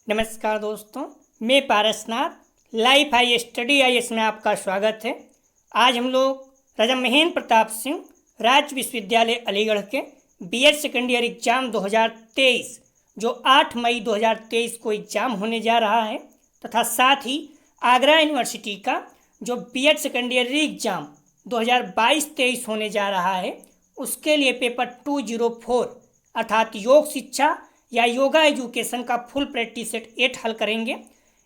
नमस्कार दोस्तों, मैं Parasnath life high study IAS में आपका स्वागत है। आज हम लोग राजा महेंद्र प्रताप सिंह राज्य विश्वविद्यालय अलीगढ़ के BEd सेकेंड ईयर एग्जाम 2023 जो 8 मई 2023 को एग्जाम होने जा रहा है तथा साथ ही आगरा यूनिवर्सिटी का जो BEd सेकेंड ईयर री एग्जाम 2022-23 होने जा रहा है उसके लिए पेपर 204 अर्थात योग शिक्षा या योगा एजुकेशन का फुल प्रैक्टिस सेट 8 हल करेंगे।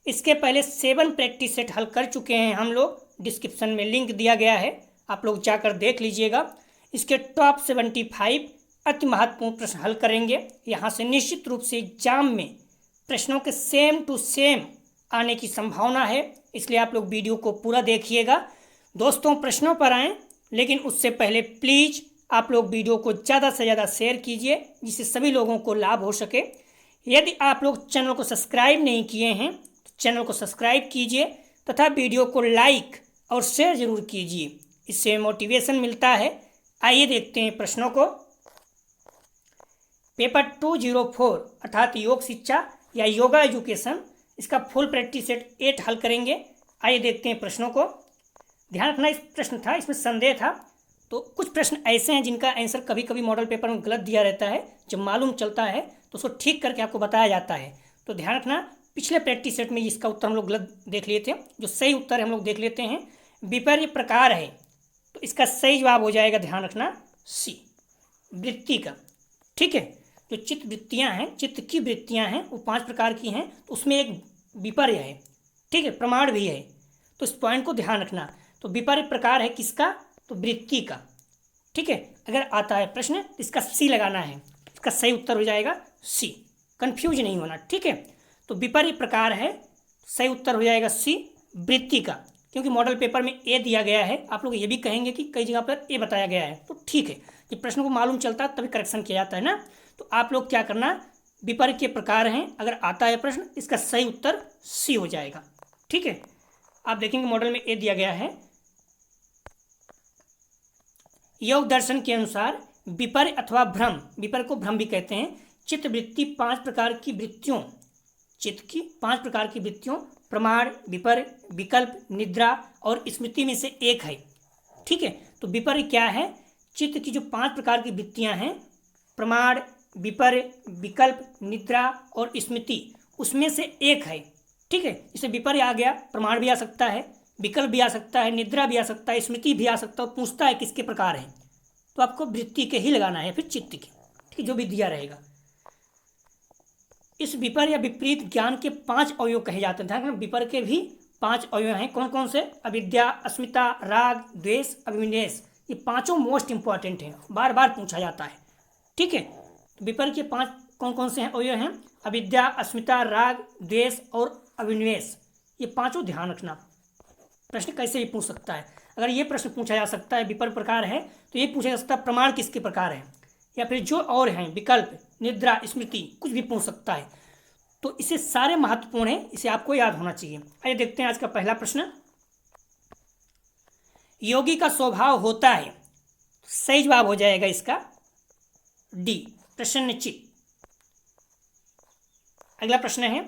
इसके पहले 7 प्रैक्टिस सेट हल कर चुके हैं हम लोग, डिस्क्रिप्शन में लिंक दिया गया है, आप लोग जाकर देख लीजिएगा। इसके टॉप 75 अति महत्वपूर्ण प्रश्न हल करेंगे। यहाँ से निश्चित रूप से एग्जाम में प्रश्नों के सेम टू सेम आने की संभावना है, इसलिए आप लोग वीडियो को पूरा देखिएगा। दोस्तों, प्रश्नों पर आएँ, लेकिन उससे पहले प्लीज़ आप लोग वीडियो को ज़्यादा से ज़्यादा शेयर कीजिए जिससे सभी लोगों को लाभ हो सके। यदि आप लोग चैनल को सब्सक्राइब नहीं किए हैं तो चैनल को सब्सक्राइब कीजिए तथा वीडियो को लाइक और शेयर ज़रूर कीजिए, इससे मोटिवेशन मिलता है। आइए देखते हैं प्रश्नों को। पेपर 204 अर्थात योग शिक्षा या योगा एजुकेशन, इसका फुल प्रैक्टिस सेट 8 हल करेंगे। आइए देखते हैं प्रश्नों को। ध्यान रखना, इस प्रश्न था, इसमें संदेह था, तो कुछ प्रश्न ऐसे हैं जिनका आंसर कभी कभी मॉडल पेपर में गलत दिया रहता है। जब मालूम चलता है तो उसको ठीक करके आपको बताया जाता है। तो ध्यान रखना, पिछले प्रैक्टिस सेट में इसका उत्तर हम लोग गलत देख लिए थे, जो सही उत्तर है हम लोग देख लेते हैं। विपर्य प्रकार है तो इसका सही जवाब हो जाएगा, ध्यान रखना, सी, वृत्ति का। ठीक है, जो चित्त वृत्तियाँ हैं, चित्त की वृत्तियाँ हैं, वो 5 प्रकार की हैं, तो उसमें एक विपर्य है। ठीक है, प्रमाण भी है, तो इस पॉइंट को ध्यान रखना। तो विपर्य प्रकार है किसका? तो वृत्ति का। ठीक है, अगर आता है प्रश्न इसका सी लगाना है, इसका सही उत्तर हो जाएगा सी, कंफ्यूज नहीं होना। ठीक है, तो विपर्य प्रकार है, सही उत्तर हो जाएगा सी, वृत्ति का। क्योंकि मॉडल पेपर में ए दिया गया है, आप लोग ये भी कहेंगे कि कई जगह पर ए बताया गया है, तो ठीक है, जब प्रश्न को मालूम चलता है तभी करेक्शन किया जाता है ना। तो आप लोग क्या करना, विपर्य के प्रकार हैं, अगर आता है प्रश्न इसका सही उत्तर सी हो जाएगा। ठीक है, आप देखेंगे मॉडल में ए दिया गया है। योग दर्शन के अनुसार विपर्य अथवा भ्रम, विपर्य को भ्रम भी कहते हैं, चित्त वृत्ति 5 प्रकार की वृत्तियों, चित्त की 5 प्रकार की वृत्तियों प्रमाण, विपर्य, विकल्प, निद्रा और स्मृति में से एक है। ठीक है, तो विपर्य क्या है? चित्त की जो 5 प्रकार की वृत्तियां हैं, प्रमाण, विपर्य, विकल्प, निद्रा और स्मृति, उसमें से एक है। ठीक है, इसे विपर्य आ गया, प्रमाण भी आ सकता है, विकल्प भी आ सकता है, निद्रा भी आ सकता है, स्मृति भी आ सकता है। पूछता है किसके प्रकार है, तो आपको वृत्ति के ही लगाना है, फिर चित्त के। ठीक, जो भी दिया रहेगा। इस विपर्य या विपरीत ज्ञान के 5 अवयव कहे जाते हैं। ध्यान रखना, विपर्य के भी 5 अवयव हैं। कौन कौन से? अविद्या, अस्मिता, राग, द्वेष, अभिनिवेश। ये पांचों मोस्ट इंपॉर्टेंट हैं, बार बार पूछा जाता है। ठीक है, तो विपर्य के 5 कौन कौन से हैं अवयव हैं? अविद्या, अस्मिता, राग, द्वेष और अभिनिवेश। ये पांचों ध्यान रखना। प्रश्न कैसे भी पूछ सकता है। अगर ये प्रश्न पूछा जा सकता है विपर्य प्रकार है, तो ये पूछा जा सकता है प्रमाण किसके प्रकार है, या फिर जो और हैं विकल्प, निद्रा, स्मृति, कुछ भी पूछ सकता है। तो इसे सारे महत्वपूर्ण है, इसे आपको याद होना चाहिए। आइए देखते हैं आज का पहला प्रश्न। योगी का स्वभाव होता है, सही जवाब हो जाएगा इसका डी, प्रसन्नचित्त। अगला प्रश्न है,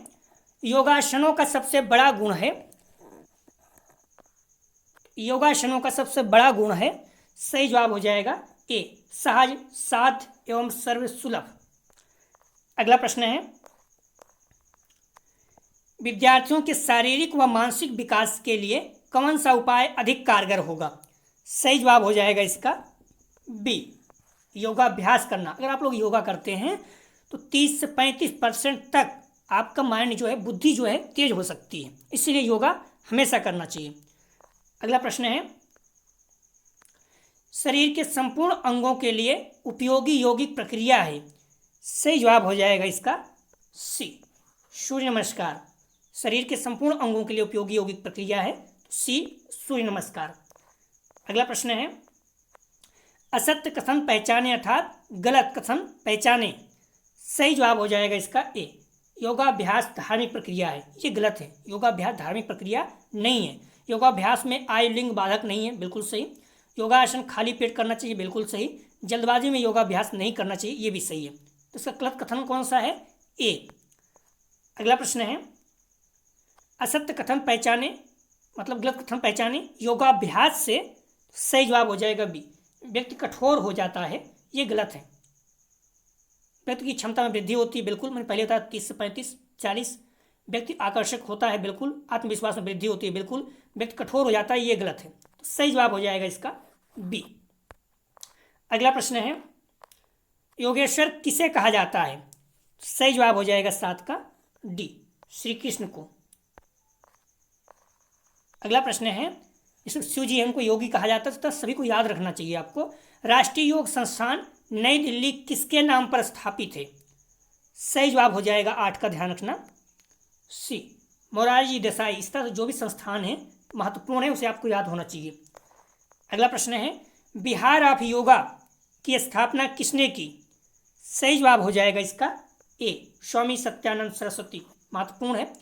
योगासनों का सबसे बड़ा गुण है, योगासनों का सबसे बड़ा गुण है, सही जवाब हो जाएगा ए, सहज, साध्य एवं सर्वसुलभ। अगला प्रश्न है, विद्यार्थियों के शारीरिक व मानसिक विकास के लिए कौन सा उपाय अधिक कारगर होगा? सही जवाब हो जाएगा इसका बी, योगाभ्यास करना। अगर आप लोग योगा करते हैं तो 30 से 35% तक आपका माइंड जो है, बुद्धि जो है, तेज हो सकती है, इसीलिए योगा हमेशा करना चाहिए। अगला प्रश्न है, शरीर के संपूर्ण अंगों के लिए उपयोगी यौगिक प्रक्रिया है, सही जवाब हो जाएगा इसका सी, सूर्य नमस्कार। शरीर के संपूर्ण अंगों के लिए उपयोगी यौगिक प्रक्रिया है, सी, सूर्य नमस्कार। अगला प्रश्न है, असत्य कथन पहचाने अर्थात गलत कथन पहचाने, सही जवाब हो जाएगा इसका ए, योगाभ्यास धार्मिक प्रक्रिया है। ये गलत है, योगाभ्यास धार्मिक प्रक्रिया नहीं है। योगाभ्यास में आयु लिंग बाधक नहीं है, बिल्कुल सही। योगासन खाली पेट करना चाहिए, बिल्कुल सही। जल्दबाजी में योगाभ्यास नहीं करना चाहिए, ये भी सही है। तो इसका गलत कथन कौन सा है? ए, अगला प्रश्न है, असत्य कथन पहचाने मतलब गलत कथन पहचाने योगाभ्यास से। सही जवाब हो जाएगा बी, व्यक्ति कठोर हो जाता है, ये गलत है। व्यक्ति की क्षमता में वृद्धि होती है, बिल्कुल, मैंने पहले बताया 30 से 35 40। व्यक्ति आकर्षक होता है, बिल्कुल। आत्मविश्वास में वृद्धि होती है, बिल्कुल। व्यक्ति कठोर हो जाता है, ये गलत है। तो सही जवाब हो जाएगा इसका बी। अगला प्रश्न है, योगेश्वर किसे कहा जाता है? सही जवाब हो जाएगा 7 का डी, श्री कृष्ण को। अगला प्रश्न है, इसमें शिव जी हमको योगी कहा जाता है, तो सभी को याद रखना चाहिए आपको। राष्ट्रीय योग संस्थान नई दिल्ली किसके नाम पर स्थापित है? सही जवाब हो जाएगा 8 का, ध्यान रखना, सी, मोरारजी देसाई। इस तरह जो भी संस्थान है महत्वपूर्ण है, उसे आपको याद होना चाहिए। अगला प्रश्न है, बिहार ऑफ योगा की स्थापना किसने की? सही जवाब हो जाएगा इसका ए, स्वामी सत्यानंद सरस्वती। महत्वपूर्ण है।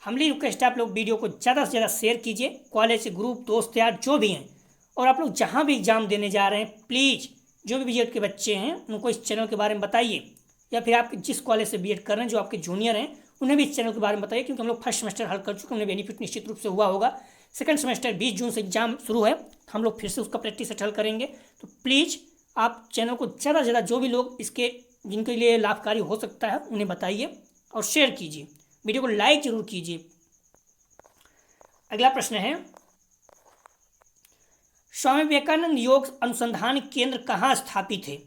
हमली रिक्वेस्ट है, आप लोग वीडियो को ज़्यादा से ज़्यादा शेयर कीजिए, कॉलेज ग्रुप दोस्त यार जो भी हैं। और आप लोग जहाँ भी एग्जाम देने जा रहे हैं, प्लीज़ जो भी बीएड के बच्चे हैं उनको इस चैनल के बारे में बताइए, या फिर आप जिस कॉलेज से बीएड कर रहे हैं, जो आपके जूनियर हैं, उन्हें भी इस चैनल के बारे में बताइए, क्योंकि हम लोग फर्स्ट सेमेस्टर हल कर चुके हैं, उन्हें बेनिफिट निश्चित रूप से हुआ होगा। सेकंड सेमेस्टर 20 जून से एग्जाम शुरू है, हम लोग फिर से उसका प्रैक्टिस सेट हल करेंगे। तो प्लीज़ आप चैनल को ज़्यादा से ज़्यादा जो भी लोग इसके जिनके लिए लाभकारी हो सकता है उन्हें बताइए और शेयर कीजिए, वीडियो को लाइक जरूर कीजिए। अगला प्रश्न है, स्वामी विवेकानंद योग अनुसंधान केंद्र कहाँ स्थापित है?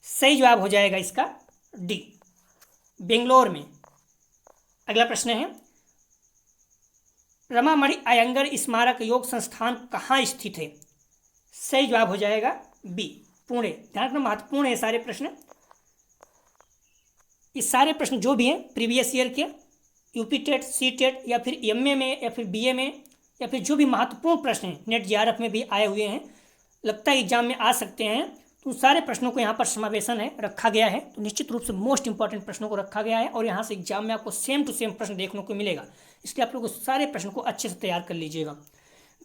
सही जवाब हो जाएगा इसका डी, बेंगलोर में। अगला प्रश्न है, रमामणि अयंगर स्मारक योग संस्थान कहाँ स्थित है? सही जवाब हो जाएगा बी, पुणे। ध्यान रखना, महत्वपूर्ण है सारे प्रश्न। ये सारे प्रश्न जो भी हैं प्रीवियस ईयर के, यूपी टेट, सी टेट, या फिर एमए में, या फिर बीए में, या फिर जो भी महत्वपूर्ण प्रश्न हैं, नेट जीआरएफ में भी आए हुए हैं, लगता है एग्जाम में आ सकते हैं, तो सारे प्रश्नों को यहाँ पर समावेशन है रखा गया है। तो निश्चित रूप से मोस्ट इंपॉर्टेंट प्रश्नों को रखा गया है, और यहाँ से एग्जाम में आपको सेम टू सेम प्रश्न देखने को मिलेगा, इसलिए आप लोग सारे प्रश्नों को अच्छे से तैयार कर लीजिएगा।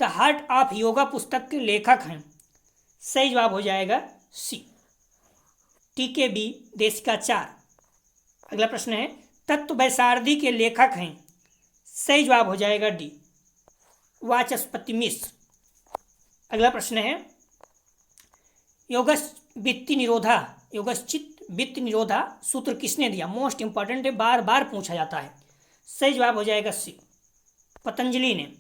द हार्ट ऑफ योगा पुस्तक के लेखक हैं? सही जवाब हो जाएगा सी, TKB देसिकाचार्य। अगला प्रश्न है, तत्व वैसारदी के लेखक हैं? सही जवाब हो जाएगा डी, वाचस्पति मिश्र। अगला प्रश्न है, योगश्चित वित्ति निरोधा सूत्र किसने दिया? मोस्ट इंपॉर्टेंट है, बार बार पूछा जाता है। सही जवाब हो जाएगा सी, पतंजलि ने।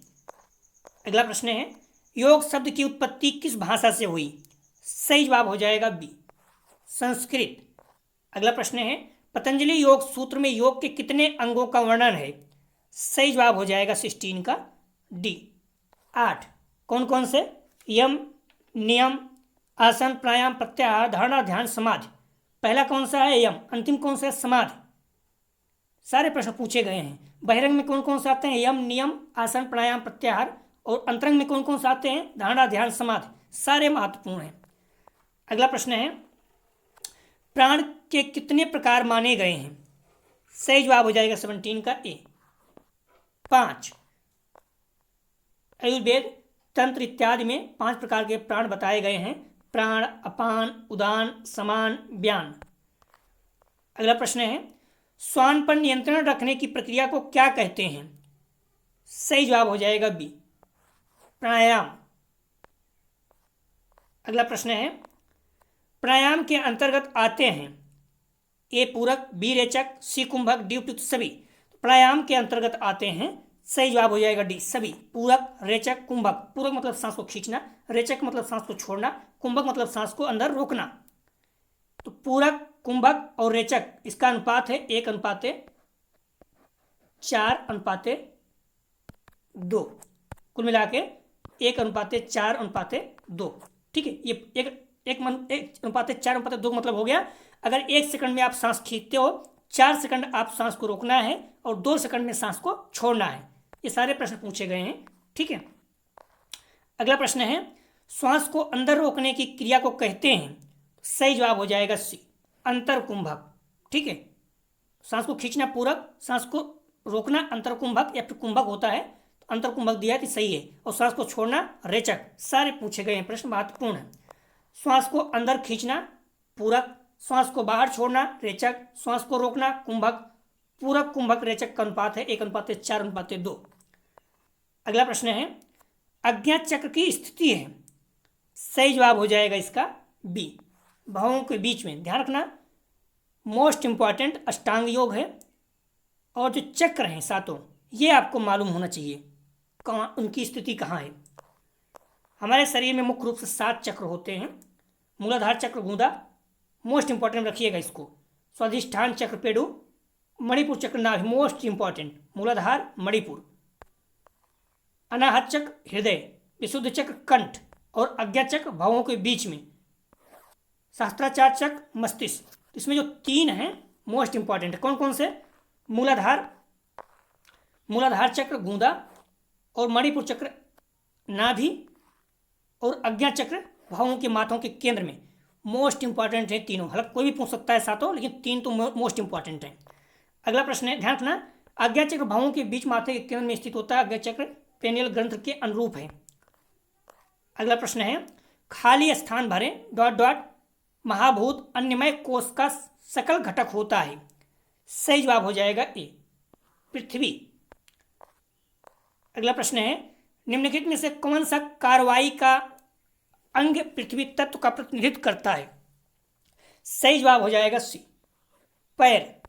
अगला प्रश्न है, योग शब्द की उत्पत्ति किस भाषा से हुई? सही जवाब हो जाएगा बी, संस्कृत। अगला प्रश्न है, पतंजलि योग सूत्र में योग के कितने अंगों का वर्णन है? सही जवाब हो जाएगा 16 का डी, 8। कौन कौन से? यम, नियम, आसन, प्राणायाम, प्रत्याहार, धारणा, ध्यान, समाधि। पहला कौन सा है? यम। अंतिम कौन सा है? समाधि। सारे प्रश्न पूछे गए हैं। बहिरंग में कौन कौन से आते हैं? यम, नियम, आसन, प्राणायाम, प्रत्याहार। और अंतरंग में कौन कौन से आते हैं? धारणा, ध्यान, समाधि। सारे महत्वपूर्ण हैं। अगला प्रश्न है, प्राण के कितने प्रकार माने गए हैं? सही जवाब हो जाएगा 17 का ए, 5। आयुर्वेद, तंत्र इत्यादि में 5 प्रकार के प्राण बताए गए हैं, प्राण, अपान, उदान, समान, व्यान। अगला प्रश्न है, श्वान पर नियंत्रण रखने की प्रक्रिया को क्या कहते हैं? सही जवाब हो जाएगा बी, प्राणायाम। अगला प्रश्न है, प्राणायाम के अंतर्गत आते हैं ए पूरक, बी रेचक, सी कुंभक, डी उपयुक्त सभी। प्राणायाम के अंतर्गत आते हैं, सही जवाब हो जाएगा डी, सभी। पूरक, रेचक, कुंभक। पूरक मतलब सांस को खींचना, रेचक मतलब सांस को छोड़ना, कुंभक मतलब सांस को अंदर रोकना। तो पूरक, कुंभक और रेचक, इसका अनुपात है 1:4:2। कुल मिला के 1:4:2। ठीक है, ये 1:4:2 मतलब हो गया, अगर 1 सेकंड में आप सांस खींचते हो, 4 सेकंड आप सांस को रोकना है और 2 सेकंड में सांस को छोड़ना है। ये सारे प्रश्न पूछे गए हैं। ठीक है, अगला प्रश्न है, श्वास को अंदर रोकने की क्रिया को कहते हैं? सही जवाब हो जाएगा सी, अंतर कुंभक। ठीक है, सांस को खींचना पूरक, सांस को रोकना अंतर कुंभक या फिर कुंभक होता है, तो अंतर कुंभक दिया है तो सही है, और सांस को छोड़ना रेचक। सारे पूछे गए हैं प्रश्न, महत्वपूर्ण है। श्वास को अंदर खींचना पूरक, श्वास को बाहर छोड़ना रेचक, श्वास को रोकना कुंभक, पूरक कुंभक रेचक का अनुपात है 1:4:2। अगला प्रश्न है अज्ञात चक्र की स्थिति है। सही जवाब हो जाएगा इसका बी, भावों के बीच में। ध्यान रखना मोस्ट इंपॉर्टेंट अष्टांग योग है और जो चक्र हैं सातों ये आपको मालूम होना चाहिए कहाँ उनकी स्थिति कहाँ है। हमारे शरीर में मुख्य रूप से 7 चक्र होते हैं। मूलाधार चक्र गूंदा, मोस्ट इंपॉर्टेंट रखिएगा इसको। स्वाधिष्ठान चक्र पेडु, मणिपुर चक्र नाभि, मोस्ट इंपॉर्टेंट मूलाधार मणिपुर। अनाहत चक्र हृदय, विशुद्ध चक्र कंठ और अज्ञात चक्र भावों के बीच में। सहस्त्राचार चक्र मस्तिष्क। इसमें जो 3 हैं मोस्ट इंपॉर्टेंट कौन कौन से? मूलाधार चक्र गूंदा और मणिपुर चक्र नाभि और अज्ञात चक्र भावों के माथों के केंद्र में। मोस्ट इंपॉर्टेंट है तीनों। हालांकि कोई भी पूछ सकता है सातों, लेकिन 3 तो मोस्ट इंपॉर्टेंट है। अगला प्रश्न है, ध्यान रखना अज्ञात चक्र भावों के बीच माथे के केंद्र में स्थित होता है। अज्ञात चक्र पेनियल ग्रंथ के अनुरूप है। अगला प्रश्न है खाली स्थान भरें ... महाभूत अन्यमय कोष का सकल घटक होता है। सही जवाब हो जाएगा ए, पृथ्वी। अगला प्रश्न है निम्नलिखित में से कौन सा कार्रवाई का अंग पृथ्वी तत्व का प्रतिनिधित्व करता है? सही जवाब हो जाएगा सी, पैर।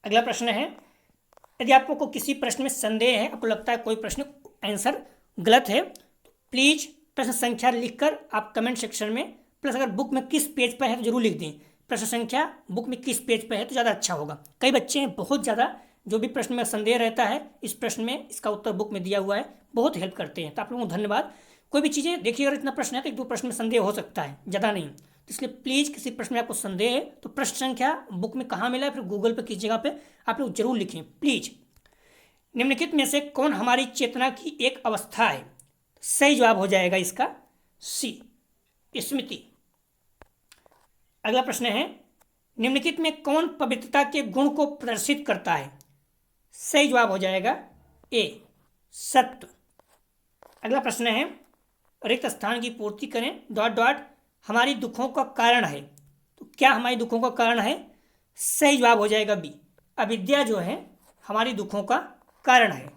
अगला प्रश्न है यदि आपको किसी प्रश्न में संदेह है, आपको लगता है कोई प्रश्न आंसर गलत है, तो प्लीज प्रश्न संख्या लिखकर आप कमेंट सेक्शन में, प्लस अगर बुक में किस पेज पर है तो जरूर लिख दें प्रश्न संख्या बुक में किस पेज पर है तो ज़्यादा अच्छा होगा। कई बच्चे हैं बहुत ज़्यादा जो भी प्रश्न में संदेह रहता है इस प्रश्न में इसका उत्तर बुक में दिया हुआ है, बहुत हेल्प करते हैं, तो आप लोगों को धन्यवाद। कोई भी चीज़ें देखिए, अगर इतना प्रश्न है तो 1-2 प्रश्न में संदेह हो सकता है, ज़्यादा नहीं, तो इसलिए प्लीज़ किसी प्रश्न में आपको संदेह है तो प्रश्न संख्या बुक में कहाँ मिला है, फिर गूगल पर किस जगह पर आप लोग जरूर लिखें प्लीज। निम्नलिखित में से कौन हमारी चेतना की एक अवस्था है? सही जवाब हो जाएगा इसका सी, स्मृति। अगला प्रश्न है निम्नलिखित में कौन पवित्रता के गुण को प्रदर्शित करता है? सही जवाब हो जाएगा ए, सत्व। अगला प्रश्न है रिक्त स्थान की पूर्ति करें ... हमारी दुखों का कारण है। तो क्या हमारी दुखों का कारण है? सही जवाब हो जाएगा बी, अविद्या जो है हमारी दुखों का कारण है।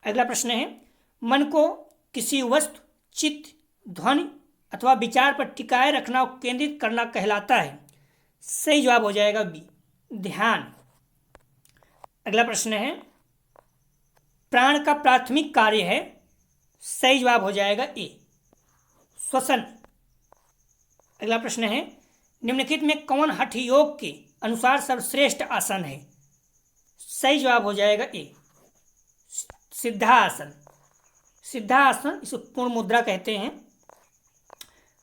अगला प्रश्न है मन को किसी वस्तु, चित्त, ध्वनि अथवा विचार पर टिकाए रखना और केंद्रित करना कहलाता है। सही जवाब हो जाएगा बी, ध्यान। अगला प्रश्न है प्राण का प्राथमिक कार्य है। सही जवाब हो जाएगा ए, श्वसन। अगला प्रश्न है निम्नलिखित में कौन हठ योग के अनुसार सर्वश्रेष्ठ आसन है? सही जवाब हो जाएगा ए, सिद्धासन। सिद्धासन इसे पूर्ण मुद्रा कहते हैं।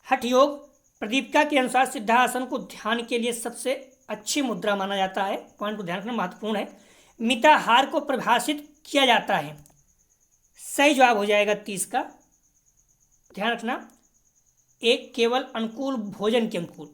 हठ योग प्रदीपिका के अनुसार सिद्धासन को ध्यान के लिए सबसे अच्छी मुद्रा माना जाता है। पॉइंट को ध्यान रखना महत्वपूर्ण है। मिताहार को परिभाषित किया जाता है। सही जवाब हो जाएगा 30 का। ध्यान रखना एक केवल अनुकूल भोजन के अनुकूल,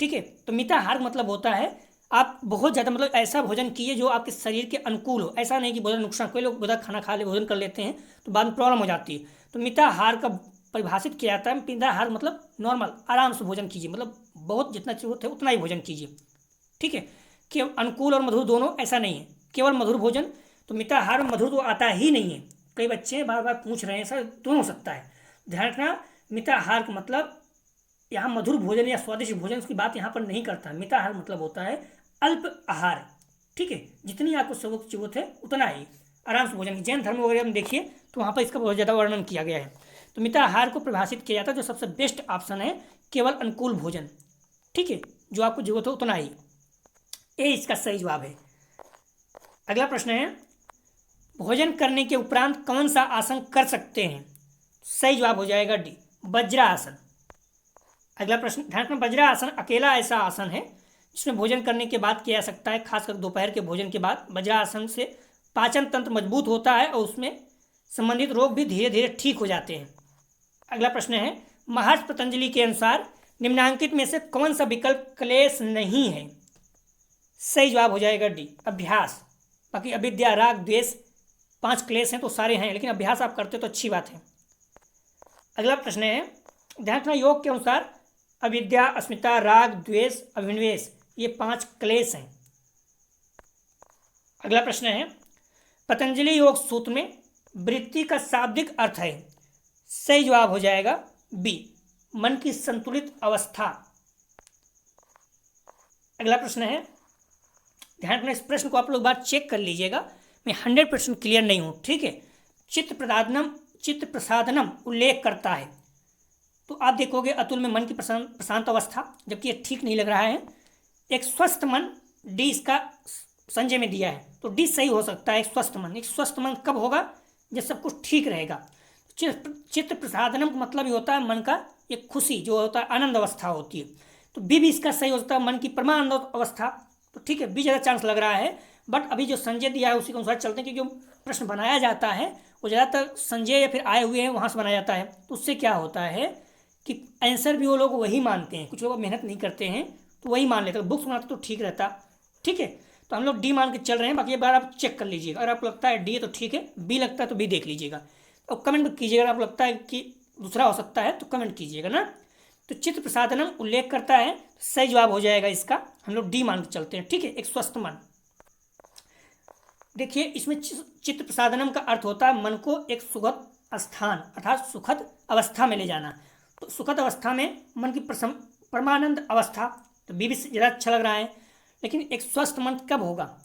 ठीक है। तो मिताहार मतलब होता है आप बहुत ज़्यादा मतलब ऐसा भोजन कीजिए जो आपके शरीर के अनुकूल हो। ऐसा नहीं कि भोजन नुकसान, कोई लोग ज़्यादा खाना खा ले भोजन कर लेते हैं तो बाद में प्रॉब्लम हो जाती है। तो मिताहार का परिभाषित किया जाता है। मिताहार मतलब नॉर्मल आराम से भोजन कीजिए, मतलब बहुत जितना जरूरत है उतना ही भोजन कीजिए, ठीक है। कि अनुकूल और मधुर दोनों ऐसा नहीं है, केवल मधुर भोजन। तो मिताहार में मधुर तो आता ही नहीं है। कई बच्चे बार बार पूछ रहे हैं सर दोनों हो सकता है। ध्यान रखना मिताहार का मतलब यहाँ मधुर भोजन या स्वादिष्ट भोजन की बात यहाँ पर नहीं करता। मिताहार मतलब होता है अल्प आहार, ठीक है। जितनी आपको जरूरत है उतना ही आराम से भोजन की। जैन धर्म वगैरह में देखिए तो वहाँ पर इसका बहुत ज़्यादा वर्णन किया गया है। तो मिताहार को परिभाषित किया जाता है जो सबसे बेस्ट ऑप्शन है केवल अनुकूल भोजन, ठीक है, जो आपको जरूरत हो उतना ही। ये इसका सही जवाब है। अगला प्रश्न है भोजन करने के उपरांत कौन सा आसन कर सकते हैं? सही जवाब हो जाएगा डी, वज्रासन। अगला प्रश्न ध्यान रखना वज्रासन अकेला ऐसा आसन है जिसमें भोजन करने के बाद किया जा सकता है, खासकर दोपहर के भोजन के बाद। वज्रासन से पाचन तंत्र मजबूत होता है और उसमें संबंधित रोग भी धीरे धीरे ठीक हो जाते हैं। अगला प्रश्न है महर्षि पतंजलि के अनुसार निम्नांकित में से कौन सा विकल्प क्लेश नहीं है? सही जवाब हो जाएगा डी, अभ्यास। बाकी अविद्या, राग, द्वेष 5 क्लेश हैं तो सारे हैं, लेकिन अभ्यास आप करते तो अच्छी बात है। अगला प्रश्न है ध्यान रखना योग के अनुसार अविद्या, अस्मिता, राग, द्वेष, अभिनिवेश ये 5 क्लेश हैं। अगला प्रश्न है, पतंजलि योग सूत्र में वृत्ति का शाब्दिक अर्थ है। सही जवाब हो जाएगा बी, मन की संतुलित अवस्था। अगला प्रश्न है, ध्यान रखना, इस प्रश्न को आप लोग बार चेक कर लीजिएगा, मैं 100% क्लियर नहीं हूं, ठीक है। चित्त प्रसादनम उल्लेख करता है, तो आप देखोगे अतुल में मन की प्रशांत अवस्था, जबकि ये ठीक नहीं लग रहा है। एक स्वस्थ मन, डी इसका संजय में दिया है, तो डी सही हो सकता है। एक स्वस्थ मन कब होगा? जब सब कुछ ठीक रहेगा। चित्त प्रसादनम का मतलब ये होता है मन का एक खुशी जो होता है, आनंद अवस्था होती है, तो बी भी इसका सही हो सकता है, मन की परमानंद अवस्था। तो ठीक है, बी ज़्यादा चांस लग रहा है, बट अभी जो संजय दिया है उसी के अनुसार चलते हैं, क्योंकि जो प्रश्न बनाया जाता है वो ज़्यादातर संजय या फिर आए हुए हैं वहाँ से बनाया जाता है, तो उससे क्या होता है कि आंसर भी वो लोग वही मानते हैं। कुछ लोग मेहनत नहीं करते हैं तो वही मान लेते हैं, बुक्स बनाते तो ठीक रहता, ठीक है। तो हम लोग डी मान के चल रहे हैं, बाकी एक बार आप चेक कर लीजिएगा। अगर आपको लगता है डी है तो ठीक है, बी लगता है तो बी देख लीजिएगा और कमेंट कीजिएगा। अगर आपको लगता है कि दूसरा हो सकता है तो कमेंट कीजिएगा ना। तो चित्त प्रसादनम उल्लेख करता है, सही जवाब हो जाएगा इसका, हम लोग डी मान के चलते हैं, ठीक है। एक स्वस्थ मन, देखिए इसमें चित्त प्रसादनम का अर्थ होता है मन को एक सुखद स्थान अर्थात सुखद अवस्था में ले जाना। तो सुखद अवस्था में मन की परमानंद अवस्था, तो बी भी ज़्यादा अच्छा लग रहा है। लेकिन एक स्वस्थ मन कब होगा?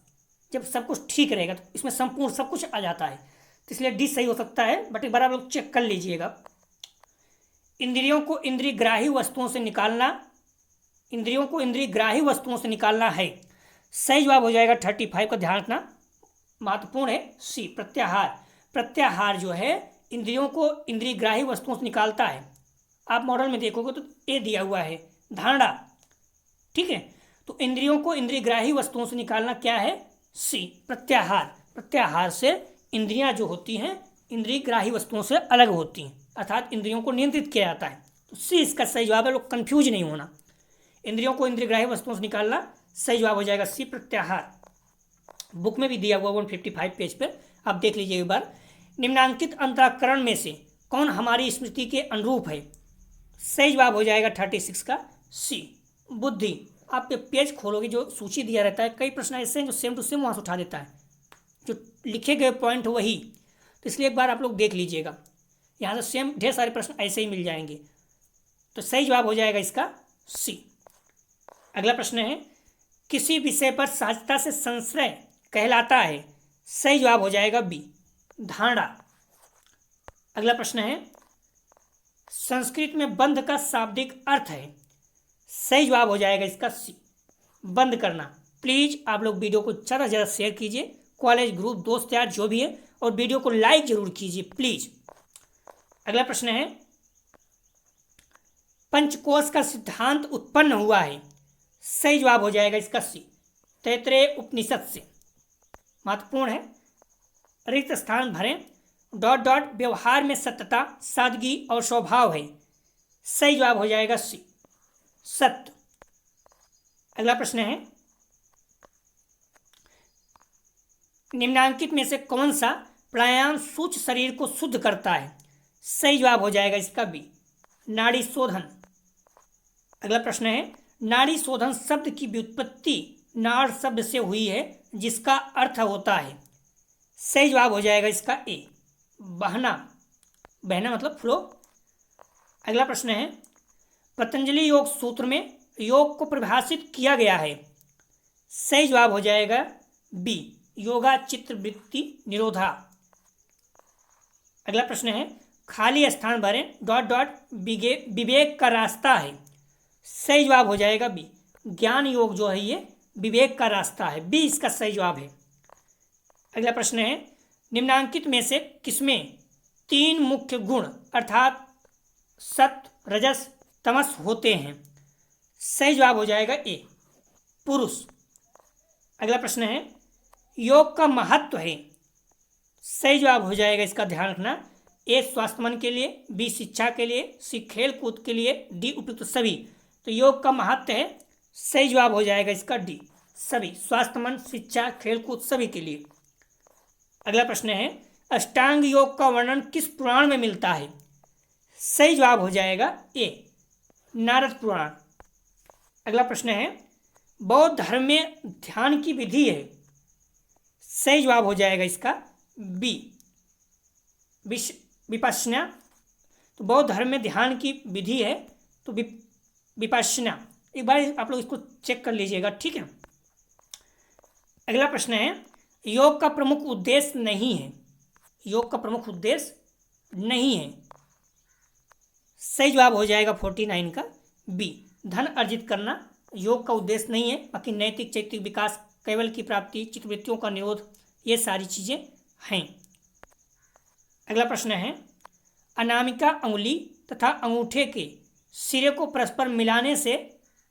जब सब कुछ ठीक रहेगा, तो इसमें संपूर्ण सब कुछ आ जाता है, तो इसलिए डी सही हो सकता है। बट एक बार आप लोग चेक कर लीजिएगा। इंद्रियों को इंद्रियग्राही वस्तुओं से निकालना है, सही जवाब हो जाएगा 35 का। ध्यान रखना, महत्वपूर्ण है सी, प्रत्याहार जो है इंद्रियों को इंद्रियग्राही वस्तुओं से निकालता है। आप मॉडल में देखोगे तो ए दिया हुआ है धारणा, ठीक है। तो इंद्रियों को इंद्रियग्राही वस्तुओं से निकालना क्या है? सी, प्रत्याहार से इंद्रियां जो होती हैं इंद्रियग्राही वस्तुओं से अलग होती हैं, अर्थात इंद्रियों को नियंत्रित किया जाता है। तो सी इसका सही जवाब है, लोग कंफ्यूज नहीं होना। इंद्रियों को इंद्रियग्राही वस्तुओं से निकालना, सही जवाब हो जाएगा सी, प्रत्याहार। बुक में भी दिया हुआ 155 पेज पर, आप देख लीजिए एक बार। निम्नांकित अंतःकरण में से कौन हमारी स्मृति के अनुरूप है? सही जवाब हो जाएगा 36 का सी, बुद्धि। आप ये पेज खोलोगे, जो सूची दिया रहता है, कई प्रश्न ऐसे हैं जो सेम टू सेम वहाँ से उठा देता है, जो लिखे गए पॉइंट वही, तो इसलिए एक बार आप लोग देख लीजिएगा। यहाँ से सेम ढेर सारे प्रश्न ऐसे ही मिल जाएंगे, तो सही जवाब हो जाएगा इसका सी। अगला प्रश्न है, किसी विषय पर सहजता से संशय कहलाता है, सही जवाब हो जाएगा बी, धारणा। अगला प्रश्न है, संस्कृत में बंध का शाब्दिक अर्थ है, सही जवाब हो जाएगा इसका सी, बंद करना। प्लीज़ आप लोग वीडियो को ज़्यादा से ज़्यादा शेयर कीजिए, कॉलेज ग्रुप दोस्त यार जो भी है, और वीडियो को लाइक जरूर कीजिए प्लीज़। अगला प्रश्न है, पंचकोश का सिद्धांत उत्पन्न हुआ है, सही जवाब हो जाएगा इसका सी, तैत्तरीय उपनिषद से। महत्वपूर्ण है, रिक्त स्थान भरें, ... व्यवहार में सत्यता, सादगी और स्वभाव है, सही जवाब हो जाएगा सी, सत्य। अगला प्रश्न है, निम्नांकित में से कौन सा प्राणायाम सूक्ष्म शरीर को शुद्ध करता है, सही जवाब हो जाएगा इसका बी, नाड़ी शोधन। अगला प्रश्न है, नाड़ी शोधन शब्द की व्युत्पत्ति नाड़ शब्द से हुई है जिसका अर्थ होता है, सही जवाब हो जाएगा इसका ए, बहना मतलब फ्लो। अगला प्रश्न है, पतंजलि योग सूत्र में योग को परिभाषित किया गया है, सही जवाब हो जाएगा बी, योगा चित्त वृत्ति निरोधा। अगला प्रश्न है, खाली स्थान भरें ... विवेक का रास्ता है, सही जवाब हो जाएगा बी, ज्ञान योग जो है ये विवेक का रास्ता है, बी इसका सही जवाब है। अगला प्रश्न है, निम्नांकित में से किसमें 3 मुख्य गुण अर्थात सत्व रजस तमस होते हैं, सही जवाब हो जाएगा ए, पुरुष। अगला प्रश्न है, योग का महत्व है, सही जवाब हो जाएगा इसका, ध्यान रखना, ए स्वास्थ्य मन के लिए, बी शिक्षा के लिए, सी खेल कूद के लिए, डी उपयुक्त सभी। तो योग का महत्व है, सही जवाब हो जाएगा इसका डी, सभी, स्वास्थ्य मन शिक्षा खेल कूद सभी के लिए। अगला प्रश्न है, अष्टांग योग का वर्णन किस पुराण में मिलता है, सही जवाब हो जाएगा ए, नारद पुराण। अगला प्रश्न है, बौद्ध धर्म में ध्यान की विधि है, सही जवाब हो जाएगा इसका बी, विपश्यना। तो बौद्ध धर्म में ध्यान की विधि है तो विपश्यना। एक बार आप लोग इसको चेक कर लीजिएगा, ठीक है। अगला प्रश्न है, योग का प्रमुख उद्देश्य नहीं है। योग का प्रमुख उद्देश्य नहीं है। सही जवाब हो जाएगा 49 का बी, धन अर्जित करना योग का उद्देश्य नहीं है। बाकी नैतिक चैतिक विकास, कैवल की प्राप्ति, चित्तवृत्तियों का निरोध, ये सारी चीजें हैं। अगला प्रश्न है, अनामिका अंगुली तथा अंगूठे के सिरे को परस्पर मिलाने से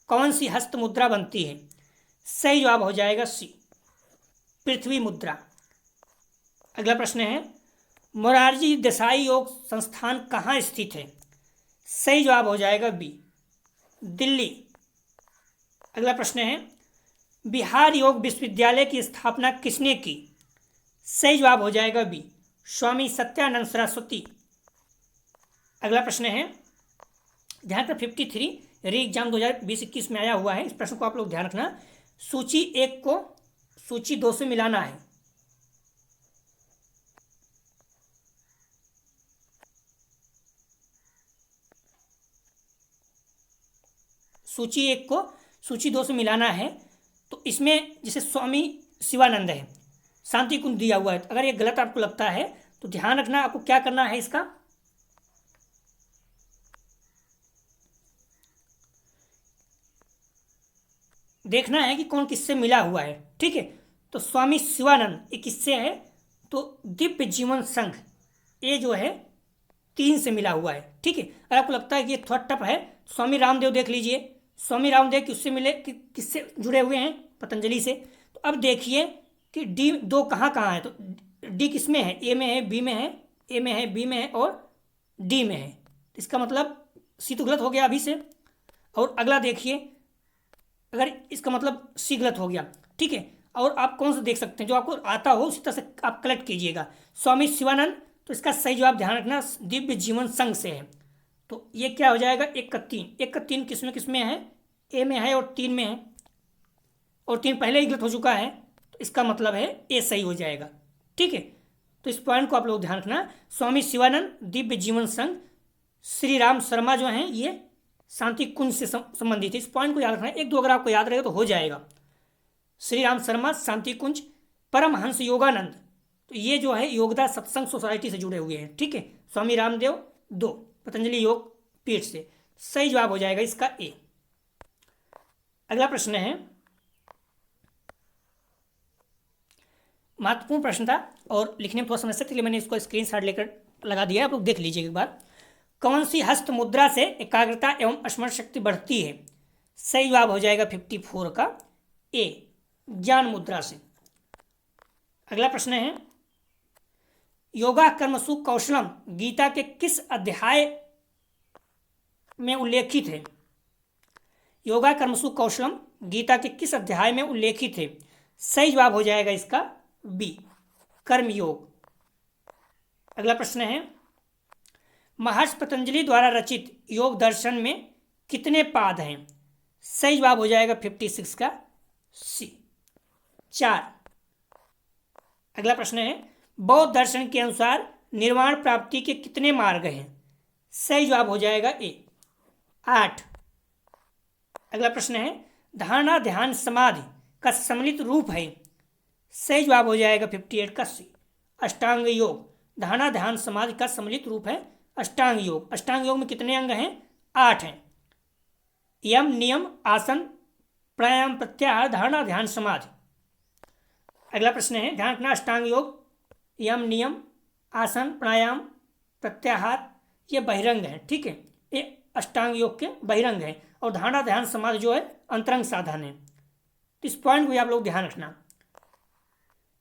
कौन सी हस्त मुद्रा बनती है। सही जवाब हो जाएगा सी, पृथ्वी मुद्रा। अगला प्रश्न है, मोरारजी देसाई योग संस्थान कहाँ स्थित है। सही जवाब हो जाएगा बी, दिल्ली। अगला प्रश्न है, बिहार योग विश्वविद्यालय की स्थापना किसने की। सही जवाब हो जाएगा बी, स्वामी सत्यानंद सरस्वती। अगला प्रश्न है, ध्यान रखना 53 री एग्जाम 2020-21 में आया हुआ है। इस प्रश्न को आप लोग ध्यान रखना। सूची 1 को सूची 2 से मिलाना है। सूची 1 को सूची 2 से मिलाना है। तो इसमें जैसे स्वामी शिवानंद है, शांति कुंज दिया हुआ है। अगर ये गलत आपको लगता है तो ध्यान रखना, आपको क्या करना है, इसका देखना है कि कौन किससे मिला हुआ है, ठीक है। तो स्वामी शिवानंद ये किससे है, तो दिव्य जीवन संघ, ये जो है 3 से मिला हुआ है, ठीक है। अगर आपको लगता है कि ये थोड़ा टफ है, स्वामी रामदेव देख लीजिए। स्वामी रामदेव किससे मिले, किससे जुड़े हुए हैं, पतंजलि से। तो अब देखिए कि डी 2 कहाँ कहाँ है। तो डी किस में है, ए में है, बी में है, ए में है, बी में है और डी में है। तो इसका मतलब सी तो गलत हो गया अभी से। और अगला देखिए, अगर इसका मतलब सी गलत हो गया, ठीक है। और आप कौन सा देख सकते हैं, जो आपको आता हो उसी तरह से आप कलेक्ट कीजिएगा। स्वामी शिवानंद, तो इसका सही जवाब ध्यान रखना दिव्य जीवन संघ से है। तो ये क्या हो जाएगा, 1 का 3। 1 का 3 किसमें है, ए में है और 3 में है, और 3 पहले ही गलत हो चुका है। तो इसका मतलब है ए सही हो जाएगा, ठीक है। तो इस पॉइंट को आप लोग ध्यान रखना। स्वामी शिवानंद दिव्य जीवन संघ, श्री राम शर्मा जो हैं ये शांति कुंज से संबंधित है। इस पॉइंट को याद रखना। 1-2 अगर आपको याद रहेगा तो हो जाएगा। श्री राम शर्मा शांति कुंज, परमहंस योगानंद, तो ये जो है योगदा सत्संग सोसाइटी से जुड़े हुए हैं, ठीक है। स्वामी रामदेव 2 पतंजलि योग पीठ से। सही जवाब हो जाएगा इसका ए। अगला प्रश्न है, महत्वपूर्ण प्रश्न था और लिखने में थोड़ा समस्या थी, इसलिए मैंने इसको स्क्रीनशॉट लेकर लगा दिया। आप लोग देख लीजिए एक बार। कौन सी हस्त मुद्रा से एकाग्रता एवं स्मरण शक्ति बढ़ती है। सही जवाब हो जाएगा 54 का ए, ज्ञान मुद्रा से। अगला प्रश्न है, योगा कर्मसु कौशलम गीता के किस अध्याय में उल्लेखित है। योगा कर्मसु कौशलम गीता के किस अध्याय में उल्लेखित है। सही जवाब हो जाएगा इसका बी, कर्म योग। अगला प्रश्न है, महर्षि पतंजलि द्वारा रचित योग दर्शन में कितने पाद हैं। सही जवाब हो जाएगा 56 का सी, 4। अगला प्रश्न है, बौद्ध दर्शन के अनुसार निर्वाण प्राप्ति के कितने मार्ग हैं। सही जवाब हो जाएगा ए, 8। अगला प्रश्न है, धारणा ध्यान समाधि का सम्मिलित रूप है। सही जवाब हो जाएगा 58 का सी, अष्टांग योग। धारणा ध्यान समाधि का सम्मिलित रूप है अष्टांग योग। अष्टांग योग में कितने अंग हैं, 8 हैं। यम नियम आसन प्राणायाम प्रत्याहार धारणा ध्यान समाधि। अगला प्रश्न है, ध्यान रखना, अष्टांग योग यम नियम आसन प्राणायाम प्रत्याहार ये बहिरंग है, ठीक है। ये अष्टांग योग के बहिरंग है और धारणा ध्यान समाधि जो है अंतरंग साधन है। तो इस पॉइंट को आप लोग ध्यान रखना।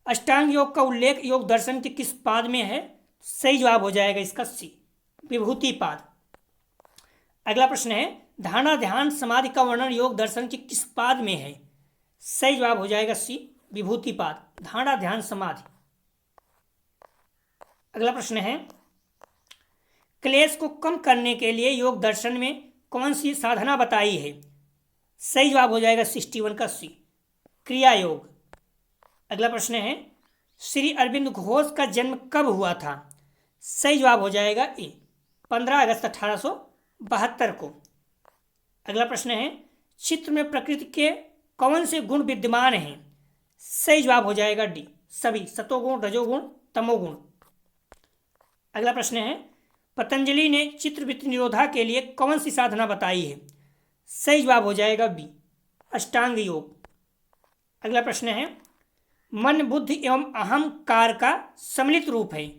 अष्टांग योग का उल्लेख योग दर्शन के किस पाद में है। सही जवाब हो जाएगा इसका सी, विभूति पाद। अगला प्रश्न है, धारणा ध्यान समाधि का वर्णन योग दर्शन के किस पाद में है। सही जवाब हो जाएगा सी, विभूति पाद, धारणा ध्यान समाधि। अगला प्रश्न है, क्लेश को कम करने के लिए योग दर्शन में कौन सी साधना बताई है। सही जवाब हो जाएगा 61 का सी, क्रिया योग। अगला प्रश्न है, श्री अरविंद घोष का जन्म कब हुआ था? सही जवाब हो जाएगा ए, 15 अगस्त 1872 को। अगला प्रश्न है, चित्र में प्रकृति के कौन से गुण विद्यमान हैं? सही जवाब हो जाएगा डी, सभी, सतोगुण, रजोगुण, तमोगुण। अगला प्रश्न है, पतंजलि ने चित्रवृत्ति निरोधा के लिए कौन सी साधना बताई है? सही जवाब हो जाएगा बी, अष्टांग योग। अगला प्रश्न है, मन, बुद्धि एवं अहंकार का सम्मिलित रूप है?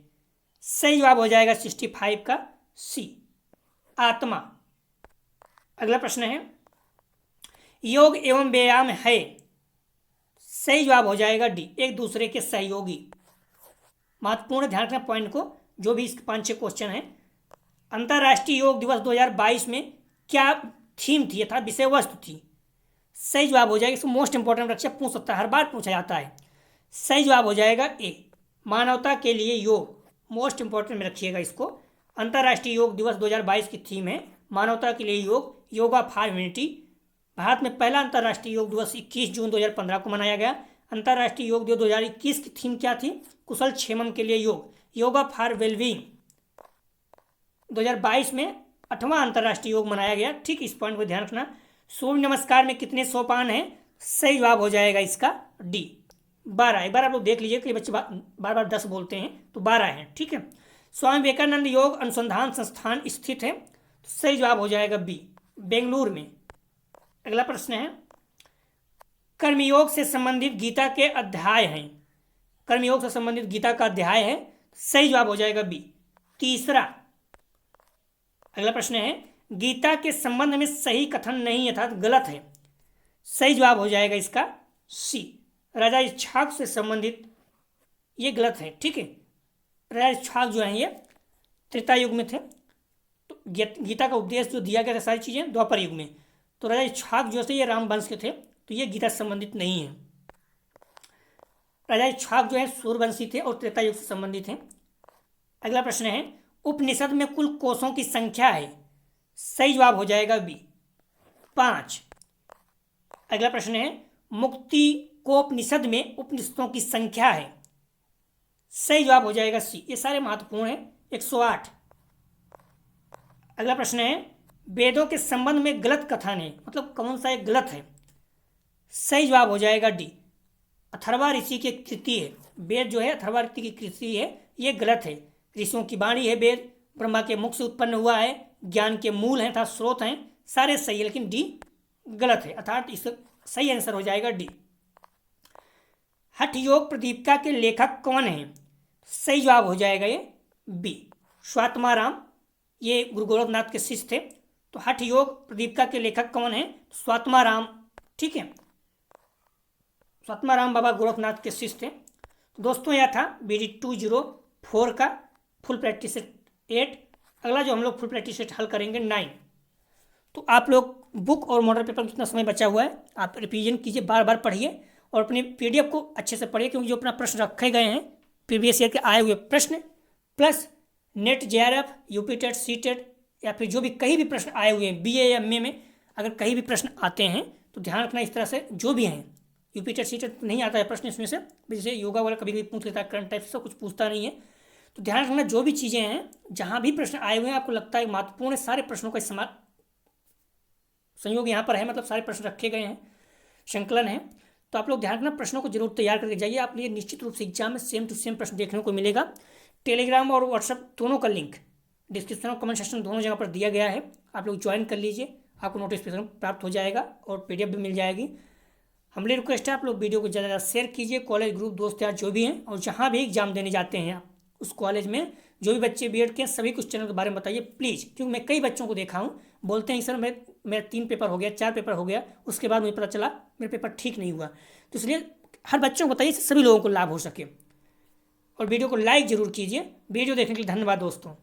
सही जवाब हो जाएगा 65 का सी, आत्मा। अगला प्रश्न है, योग एवं व्यायाम है? सही जवाब हो जाएगा डी, एक दूसरे के सहयोगी। महत्वपूर्ण ध्यान रखना पॉइंट को, जो भी इसके 5-6 क्वेश्चन है। अंतर्राष्ट्रीय योग दिवस 2022 में क्या थीम थी अर्थात विषय वस्तु थी? सही जवाब हो जाएगा, इसको मोस्ट इंपॉर्टेंट रक्षा पूछ सकता है, हर बार पूछा जाता है। सही जवाब हो जाएगा ए, मानवता के लिए योग। मोस्ट इंपॉर्टेंट में रखिएगा इसको। अंतर्राष्ट्रीय योग दिवस 2022 की थीम है मानवता के लिए योग, योगा फॉर ह्यूमैनिटी। भारत में पहला अंतर्राष्ट्रीय योग दिवस 21 जून 2015 को मनाया गया। अंतर्राष्ट्रीय योग दिवस 2021 की थीम क्या थी? कुशल क्षेमम के लिए योग, योगा फॉर वेलबींग। 2022 में 8वां अंतर्राष्ट्रीय योग मनाया गया। ठीक, इस पॉइंट को ध्यान रखना। सूर्य नमस्कार में कितने सोपान हैं? सही जवाब हो जाएगा इसका डी, 12। एक बार आप लोग देख लीजिए कि बच्चे बार बार 10 बोलते हैं, तो 12 हैं। ठीक है, स्वामी विवेकानंद योग अनुसंधान संस्थान स्थित है? तो सही जवाब हो जाएगा बी, बेंगलुरु में। अगला प्रश्न है, कर्मयोग से संबंधित गीता के अध्याय हैं? कर्मयोग से संबंधित गीता का अध्याय है? सही जवाब हो जाएगा बी, 3। अगला प्रश्न है, गीता के संबंध में सही कथन नहीं अर्थात गलत है? सही जवाब हो जाएगा इसका सी, राजा इक्ष्वाकु से संबंधित ये गलत है। ठीक है, राजा इक्ष्वाकु जो है ये त्रेता युग में थे, तो गीता का उपदेश जो दिया गया था सारी चीज़ें द्वापर युग में। तो राजा इक्ष्वाकु जो से ये राम वंश के थे, तो ये गीता से संबंधित नहीं है। राजा इक्ष्वाकु जो है सूर्यवंशी थे और त्रेता युग से संबंधित हैं। अगला प्रश्न है, उपनिषद में कुल कोशों की संख्या है? सही जवाब हो जाएगा बी, 5। अगला प्रश्न है, मुक्ति कोपनिषद में उपनिषदों की संख्या है? सही जवाब हो जाएगा सी, ये सारे महत्वपूर्ण हैं, 108। अगला प्रश्न है, वेदों के संबंध में गलत कथन है, मतलब कौन सा एक गलत है? सही जवाब हो जाएगा डी, अथर्वा ऋषि की कृति है। वेद जो है अथर्वा ऋषि की कृति है, ये गलत है। ऋषियों की वाणी है वेद, ब्रह्मा के मुख से उत्पन्न हुआ है, ज्ञान के मूल हैं तथा स्रोत हैं, सारे सही है, लेकिन डी गलत है, अर्थात इसका सही आंसर हो जाएगा डी। हठ योग प्रदीपिका के लेखक कौन हैं? सही जवाब हो जाएगा ये बी, स्वात्माराम। ये गुरु गोरखनाथ के शिष्य थे। तो हठ योग प्रदीपिका के लेखक कौन हैं? स्वात्माराम। ठीक है, स्वात्माराम बाबा गोरखनाथ के शिष्य थे। तो दोस्तों यह था BD 204 का फुल प्रैक्टिस सेट 8। अगला जो हम लोग फुल प्रैक्टिस सेट हल करेंगे 9। तो आप लोग बुक और मॉडल पेपर कितना समय बचा हुआ है आप रिवीजन कीजिए, बार बार पढ़िए और अपने PDF को अच्छे से पढ़िए, क्योंकि जो अपना प्रश्न रखे गए हैं प्रीवियस ईयर के आए हुए प्रश्न plus net JRF UP TET CTET या फिर जो भी कहीं भी प्रश्न आए हुए हैं BA या MA में, अगर कहीं भी प्रश्न आते हैं तो ध्यान रखना इस तरह से जो भी हैं। UP टेट CTET नहीं आता है प्रश्न इसमें से, जैसे योगा वाला कभी कभी पूछ लेता है, करंट टाइप से कुछ पूछता नहीं है। तो ध्यान रखना जो भी चीज़ें हैं, जहाँ भी प्रश्न आए हुए हैं आपको लगता है महत्वपूर्ण है, सारे प्रश्नों का इस्तेमाल संयोग यहाँ पर है, मतलब सारे प्रश्न रखे गए हैं, संकलन है। तो आप लोग ध्यान रखना, प्रश्नों को जरूर तैयार करके जाइए। आप लिए निश्चित रूप से एग्जाम में सेम टू सेम प्रश्न देखने को मिलेगा। टेलीग्राम और व्हाट्सएप दोनों का लिंक डिस्क्रिप्शन और कमेंट सेक्शन दोनों जगह पर दिया गया है, आप लोग ज्वाइन कर लीजिए, आपको नोटिफिकेशन प्राप्त हो जाएगा और PDF भी मिल जाएगी। हमारी रिक्वेस्ट है आप लोग वीडियो को ज़्यादा से ज़्यादा शेयर कीजिए, कॉलेज ग्रुप दोस्त यार जो भी हैं, और जहाँ भी एग्जाम देने जाते हैं आप उस कॉलेज में जो भी बच्चे B.Ed के सभी कुछ चैनल के बारे में बताइए प्लीज़, क्योंकि मैं कई बच्चों को देखा हूँ बोलते हैं सर मेरा 3 पेपर हो गया, 4 पेपर हो गया, उसके बाद मुझे पता चला मेरा पेपर ठीक नहीं हुआ। तो इसलिए हर बच्चों को बताइए, सभी लोगों को लाभ हो सके। और वीडियो को लाइक जरूर कीजिए। वीडियो देखने के लिए धन्यवाद दोस्तों।